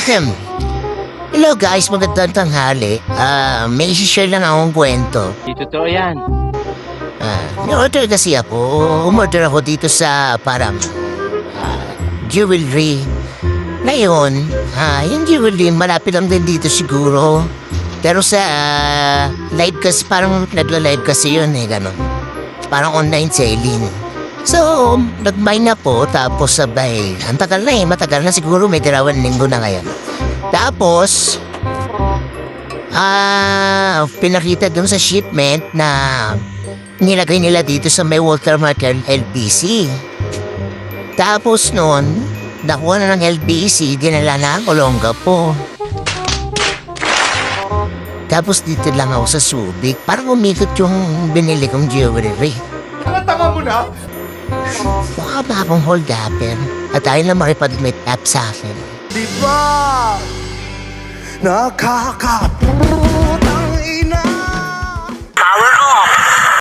Hello guys, magandang tanghali. May isi-share lang akong kwento. Di totoo yan. Ni-order kasi ako. Umorder ako dito sa parang jewelry. Ngayon, yung jewelry malapit lang din dito siguro. Pero sa live kasi, parang nagla-live kasi yun gano'n. Parang online selling. So, nag-buy na po, tapos sabay, ang tagal na matagal na siguro, may tirawan linggo na ngayon. Tapos, pinakita dun sa shipment na nilagay nila dito sa may watermark ng LBC. Tapos noon, nakuha na ng LBC, dinala na ang Olongapo. Tapos dito lang ako sa Subic, parang umikot yung binili kong jewelry. Tanga mo na! Baka ba akong hold-upper at ayaw na makipag-meet up sa akin? Di ba? Nakaka...